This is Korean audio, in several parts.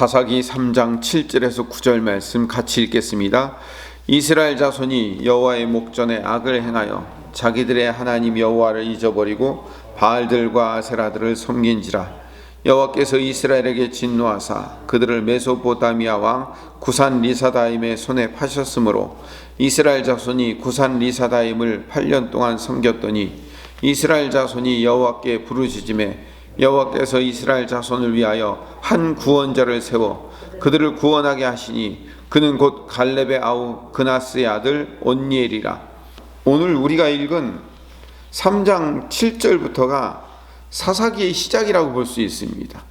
사사기 3장 7절에서 9절 말씀 같이 읽겠습니다. 이스라엘 자손이 여호와의 목전에 악을 행하여 자기들의 하나님 여호와를 잊어버리고 바알들과 아세라들을 섬긴지라. 여호와께서 이스라엘에게 진노하사 그들을 메소포타미아 왕 구산 리사다임의 손에 파셨으므로 이스라엘 자손이 구산 리사다임을 8년 동안 섬겼더니 이스라엘 자손이 여호와께 부르짖음에 여호와께서 이스라엘 자손을 위하여 한 구원자를 세워 그들을 구원하게 하시니 그는 곧 갈렙의 아우 그나스의 아들 온니엘이라. 오늘 우리가 읽은 3장 7절부터가 사사기의 시작이라고 볼 수 있습니다.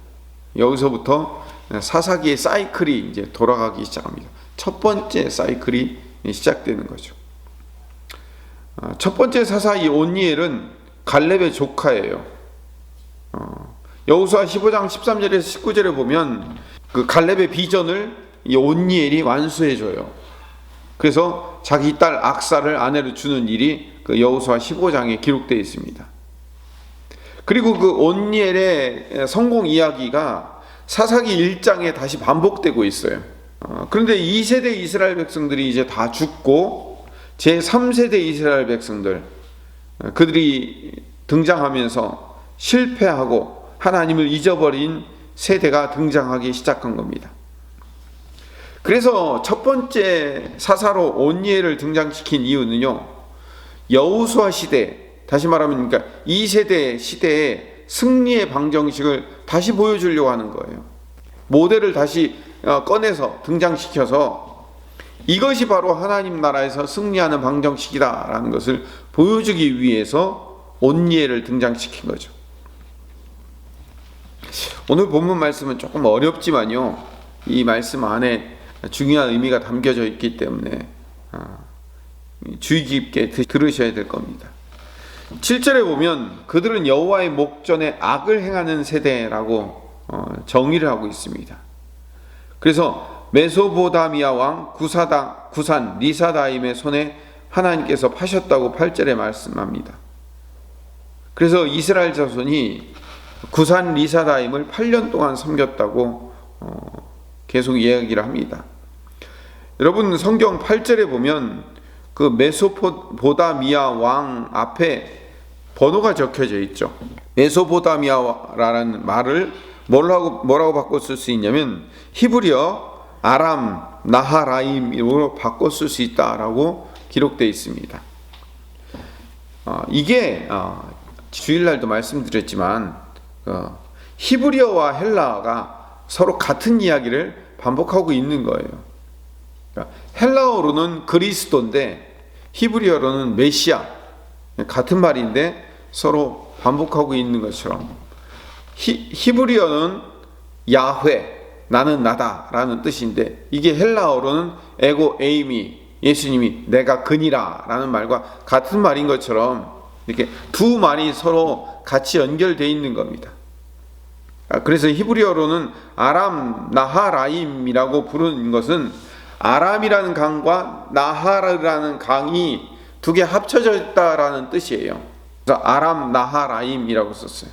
여기서부터 사사기의 사이클이 이제 돌아가기 시작합니다. 첫 번째 사이클이 시작되는 거죠. 첫 번째 사사 이 온니엘은 갈렙의 조카예요. 여호수아 15장 13절에서 19절에 보면 그 갈렙의 비전을 이 온니엘이 완수해줘요. 그래서 자기 딸 악사를 아내로 주는 일이 그 여호수아 15장에 기록되어 있습니다. 그리고 그 온니엘의 성공 이야기가 사사기 1장에 다시 반복되고 있어요. 그런데 2세대 이스라엘 백성들이 이제 다 죽고 제3세대 이스라엘 백성들 그들이 등장하면서 실패하고 하나님을 잊어버린 세대가 등장하기 시작한 겁니다. 그래서 첫 번째 사사로 온니엘을 등장시킨 이유는요, 여호수아 시대, 다시 말하면 그러니까 2세대 시대의 승리의 방정식을 다시 보여주려고 하는 거예요. 모델을 다시 꺼내서 등장시켜서 이것이 바로 하나님 나라에서 승리하는 방정식이다라는 것을 보여주기 위해서 온니엘을 등장시킨 거죠. 오늘 본문 말씀은 조금 어렵지만요, 이 말씀 안에 중요한 의미가 담겨져 있기 때문에 주의 깊게 들으셔야 될 겁니다. 7절에 보면 그들은 여호와의 목전에 악을 행하는 세대라고 정의를 하고 있습니다. 그래서 메소포타미아 왕 구산 리사다임의 손에 하나님께서 파셨다고 8절에 말씀합니다. 그래서 이스라엘 자손이 구산 리사다임을 8년 동안 섬겼다고 계속 이야기를 합니다. 여러분 성경 8절에 보면 그 메소포타미아 왕 앞에 번호가 적혀져 있죠. 메소포타미아라는 말을 뭐라고 바꿔 쓸 수 있냐면 히브리어 아람 나하라임으로 바꿔 쓸 수 있다라고 기록되어 있습니다. 이게 주일날도 말씀드렸지만 히브리어와 헬라어가 서로 같은 이야기를 반복하고 있는 거예요. 그러니까 헬라어로는 그리스도인데 히브리어로는 메시아, 같은 말인데 서로 반복하고 있는 것처럼 히브리어는 야훼, 나는 나다라는 뜻인데 이게 헬라어로는 에고 에이미, 예수님이 내가 그니라 라는 말과 같은 말인 것처럼 이렇게 두 말이 서로 같이 연결되어 있는 겁니다. 그래서 히브리어로는 아람 나하라임이라고 부르는 것은 아람이라는 강과 나하라는 강이 두 개 합쳐져 있다라는 뜻이에요. 그래서 아람 나하라임이라고 썼어요.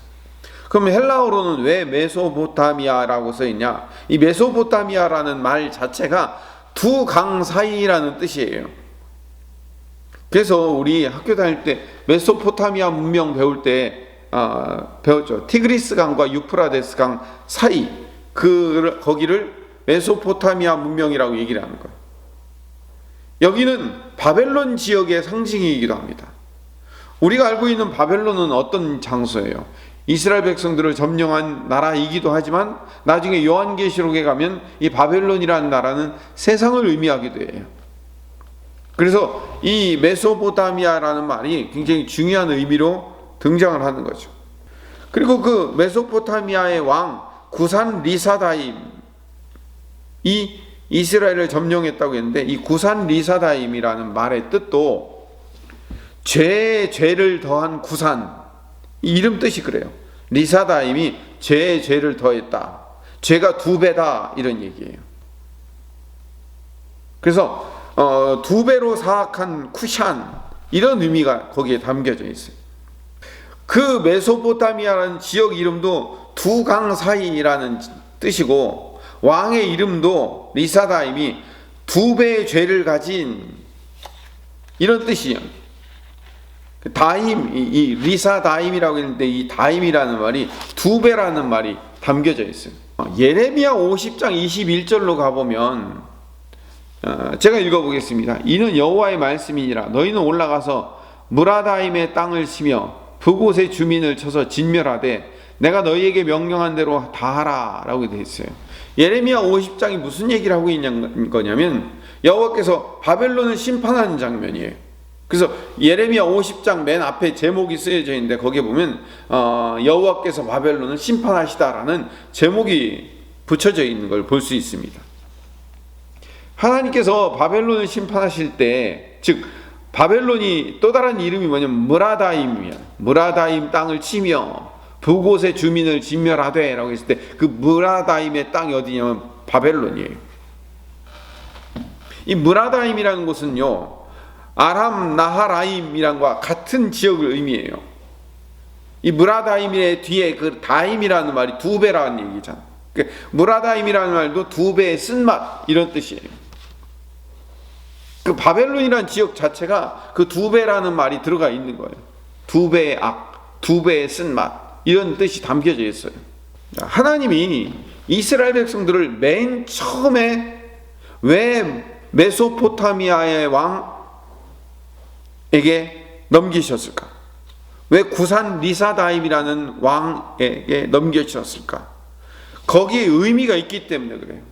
그럼 헬라어로는 왜 메소포타미아라고 써 있냐? 이 메소포타미아라는 말 자체가 두 강 사이라는 뜻이에요. 그래서 우리 학교 다닐 때 메소포타미아 문명 배울 때 배웠죠. 티그리스 강과 유프라데스 강 사이 거기를 메소포타미아 문명이라고 얘기를 하는 거예요. 여기는 바벨론 지역의 상징이기도 합니다. 우리가 알고 있는 바벨론은 어떤 장소예요? 이스라엘 백성들을 점령한 나라이기도 하지만 나중에 요한계시록에 가면 이 바벨론이라는 나라는 세상을 의미하기도 해요. 그래서 이 메소포타미아라는 말이 굉장히 중요한 의미로 등장을 하는 거죠. 그리고 그 메소포타미아의 왕 구산 리사다임이 이스라엘을 점령했다고 했는데 이 구산 리사다임이라는 말의 뜻도 죄를 더한 구산, 이름 뜻이 그래요. 리사다임이 죄를 더했다, 죄가 2배다 이런 얘기예요. 그래서 2배로 사악한 쿠샨 이런 의미가 거기에 담겨져 있어요. 그 메소포타미아라는 지역 이름도 두 강 사이라는 뜻이고 왕의 이름도 리사다임이 두 배의 죄를 가진 이런 뜻이에요. 다임, 이 리사다임이라고 했는데 이 다임이라는 말이 두 배라는 말이 담겨져 있어요. 예레미야 50장 21절로 가보면 제가 읽어보겠습니다. 이는 여호와의 말씀이니라. 너희는 올라가서 무라다임의 땅을 치며 그곳의 주민을 쳐서 진멸하되 내가 너희에게 명령한 대로 다 하라 라고 되어 있어요. 예레미야 50장이 무슨 얘기를 하고 있는 거냐면 여호와께서 바벨론을 심판하는 장면이에요. 그래서 예레미야 50장 맨 앞에 제목이 쓰여져 있는데 거기에 보면 여호와께서 바벨론을 심판하시다라는 제목이 붙여져 있는 걸 볼 수 있습니다. 하나님께서 바벨론을 심판하실 때, 즉 바벨론이 또 다른 이름이 뭐냐면 무라다임이야. 무라다임 땅을 치며 그곳의 주민을 진멸하되 라고 했을 때 그 무라다임의 땅이 어디냐면 바벨론이에요. 이 무라다임이라는 곳은요 아람 나하라임이란 것과 같은 지역을 의미해요. 이 무라다임의 뒤에 그 다임이라는 말이 두 배라는 얘기잖아. 무라다임이라는 말도 두 배의 쓴맛 이런 뜻이에요. 그 바벨론이라는 지역 자체가 그 두 배라는 말이 들어가 있는 거예요. 두 배의 악, 두 배의 쓴맛 이런 뜻이 담겨져 있어요. 하나님이 이스라엘 백성들을 맨 처음에 왜 메소포타미아의 왕에게 넘기셨을까? 왜 구산 리사다임이라는 왕에게 넘겨주셨을까? 거기에 의미가 있기 때문에 그래요.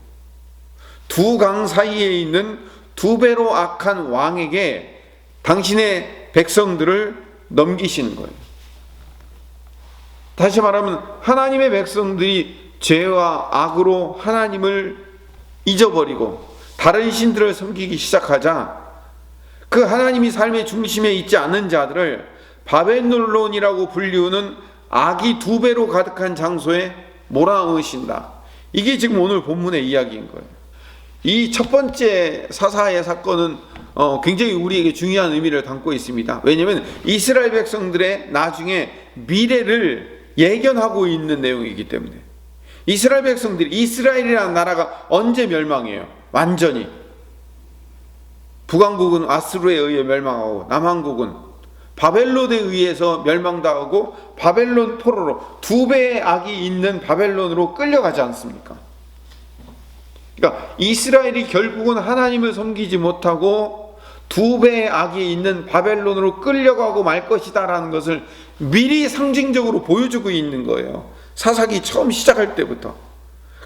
두 강 사이에 있는 두 배로 악한 왕에게 당신의 백성들을 넘기시는 거예요. 다시 말하면 하나님의 백성들이 죄와 악으로 하나님을 잊어버리고 다른 신들을 섬기기 시작하자 그 하나님이 삶의 중심에 있지 않는 자들을 바벨론이라고 불리우는 악이 두 배로 가득한 장소에 몰아넣으신다. 이게 지금 오늘 본문의 이야기인 거예요. 이 첫 번째 사사의 사건은 굉장히 우리에게 중요한 의미를 담고 있습니다. 왜냐하면 이스라엘 백성들의 나중에 미래를 예견하고 있는 내용이기 때문에 이스라엘 백성들이 이스라엘이라는 나라가 언제 멸망해요? 완전히 북왕국은 아수르에 의해 멸망하고 남왕국은 바벨론에 의해서 멸망당하고 바벨론 포로로 두 배의 악이 있는 바벨론으로 끌려가지 않습니까? 그러니까 이스라엘이 결국은 하나님을 섬기지 못하고 두 배의 악이 있는 바벨론으로 끌려가고 말 것이다라는 것을 미리 상징적으로 보여주고 있는 거예요. 사사기 처음 시작할 때부터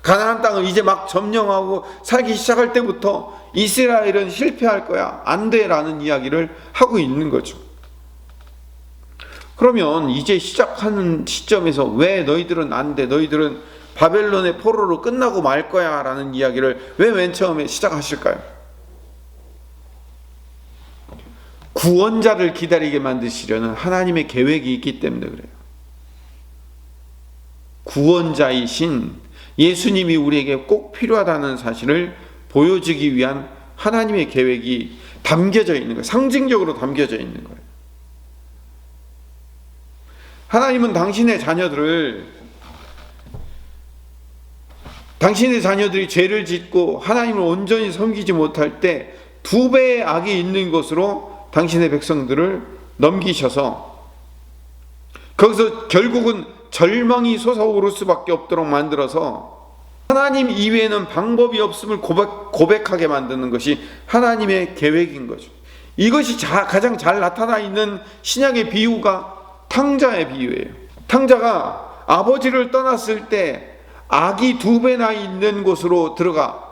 가나안 땅을 이제 막 점령하고 살기 시작할 때부터 이스라엘은 실패할 거야, 안 돼라는 이야기를 하고 있는 거죠. 그러면 이제 시작하는 시점에서 왜 너희들은 안 돼, 너희들은 바벨론의 포로로 끝나고 말 거야 라는 이야기를 왜 맨 처음에 시작하실까요? 구원자를 기다리게 만드시려는 하나님의 계획이 있기 때문에 그래요. 구원자이신 예수님이 우리에게 꼭 필요하다는 사실을 보여주기 위한 하나님의 계획이 담겨져 있는 거예요. 상징적으로 담겨져 있는 거예요. 하나님은 당신의 자녀들이 죄를 짓고 하나님을 온전히 섬기지 못할 때 두 배의 악이 있는 곳으로 당신의 백성들을 넘기셔서 거기서 결국은 절망이 솟아오를 수밖에 없도록 만들어서 하나님 이외에는 방법이 없음을 고백하게 만드는 것이 하나님의 계획인 거죠. 이것이 가장 잘 나타나 있는 신약의 비유가 탕자의 비유예요. 탕자가 아버지를 떠났을 때 악이 두 배나 있는 곳으로 들어가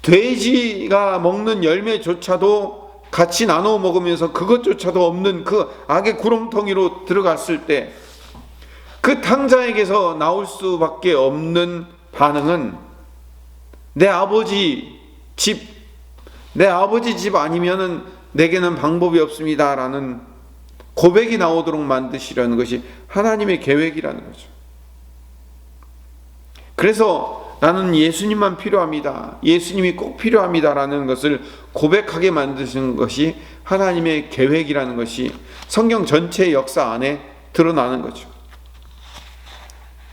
돼지가 먹는 열매조차도 같이 나눠 먹으면서 그것조차도 없는 그 악의 구렁텅이로 들어갔을 때 그 탕자에게서 나올 수밖에 없는 반응은 내 아버지 집 아니면은 내게는 방법이 없습니다라는 고백이 나오도록 만드시려는 것이 하나님의 계획이라는 거죠. 그래서 나는 예수님만 필요합니다. 예수님이 꼭 필요합니다라는 것을 고백하게 만드시는 것이 하나님의 계획이라는 것이 성경 전체의 역사 안에 드러나는 거죠.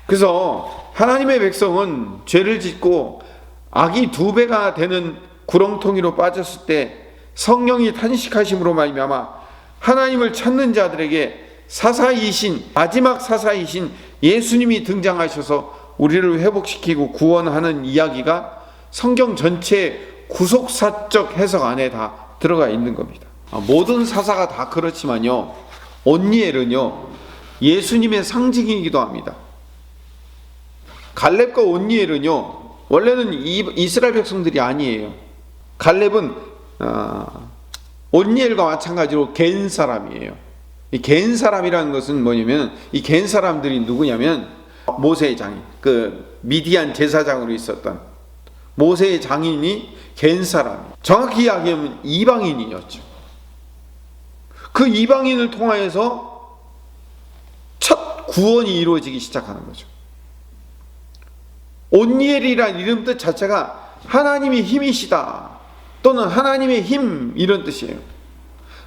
그래서 하나님의 백성은 죄를 짓고 악이 2배가 되는 구렁텅이로 빠졌을 때 성령이 탄식하심으로 말미암아 하나님을 찾는 자들에게 사사이신, 마지막 사사이신 예수님이 등장하셔서 우리를 회복시키고 구원하는 이야기가 성경 전체의 구속사적 해석 안에 다 들어가 있는 겁니다. 모든 사사가 다 그렇지만요, 온니엘은요 예수님의 상징이기도 합니다. 갈렙과 온니엘은요 원래는 이스라엘 백성들이 아니에요. 갈렙은 온니엘과 마찬가지로 겐 사람이에요. 이 겐 사람이라는 것은 뭐냐면, 이 겐 사람들이 누구냐면 모세의 장인, 그 미디안 제사장으로 있었던 모세의 장인이 겐 사람, 정확히 이야기하면 이방인이었죠. 그 이방인을 통하여서 첫 구원이 이루어지기 시작하는 거죠. 온니엘이라는 이름 뜻 자체가 하나님이 힘이시다 또는 하나님의 힘, 이런 뜻이에요.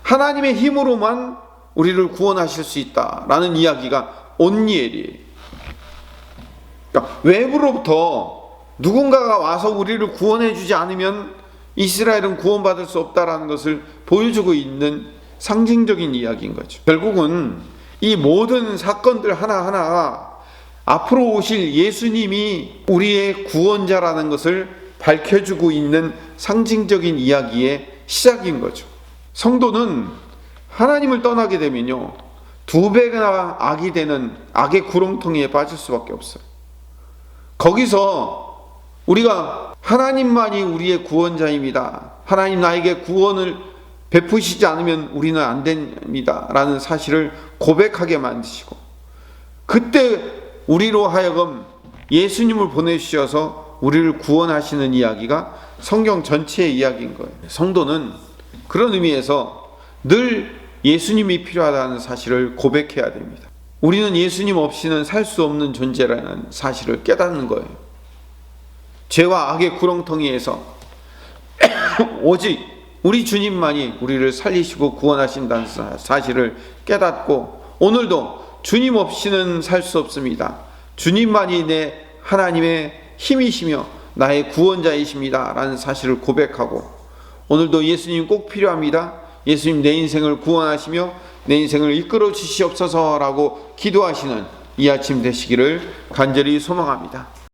하나님의 힘으로만 우리를 구원하실 수 있다라는 이야기가 온니엘이에요. 그러니까 외부로부터 누군가가 와서 우리를 구원해 주지 않으면 이스라엘은 구원받을 수 없다라는 것을 보여주고 있는 상징적인 이야기인 거죠. 결국은 이 모든 사건들 하나하나가 앞으로 오실 예수님이 우리의 구원자라는 것을 밝혀주고 있는 상징적인 이야기의 시작인 거죠. 성도는 하나님을 떠나게 되면요 2배나 악이 되는 악의 구렁텅이에 빠질 수밖에 없어요. 거기서 우리가 하나님만이 우리의 구원자입니다, 하나님 나에게 구원을 베푸시지 않으면 우리는 안 됩니다 라는 사실을 고백하게 만드시고, 그때 우리로 하여금 예수님을 보내주셔서 우리를 구원하시는 이야기가 성경 전체의 이야기인 거예요. 성도는 그런 의미에서 늘 예수님이 필요하다는 사실을 고백해야 됩니다. 우리는 예수님 없이는 살 수 없는 존재라는 사실을 깨닫는 거예요. 죄와 악의 구렁텅이에서 오직 우리 주님만이 우리를 살리시고 구원하신다는 사실을 깨닫고, 오늘도 주님 없이는 살 수 없습니다, 주님만이 내 하나님의 힘이시며 나의 구원자이십니다 라는 사실을 고백하고, 오늘도 예수님 꼭 필요합니다, 예수님 내 인생을 구원하시며 내 인생을 이끌어 주시옵소서 라고 기도하시는 이 아침 되시기를 간절히 소망합니다.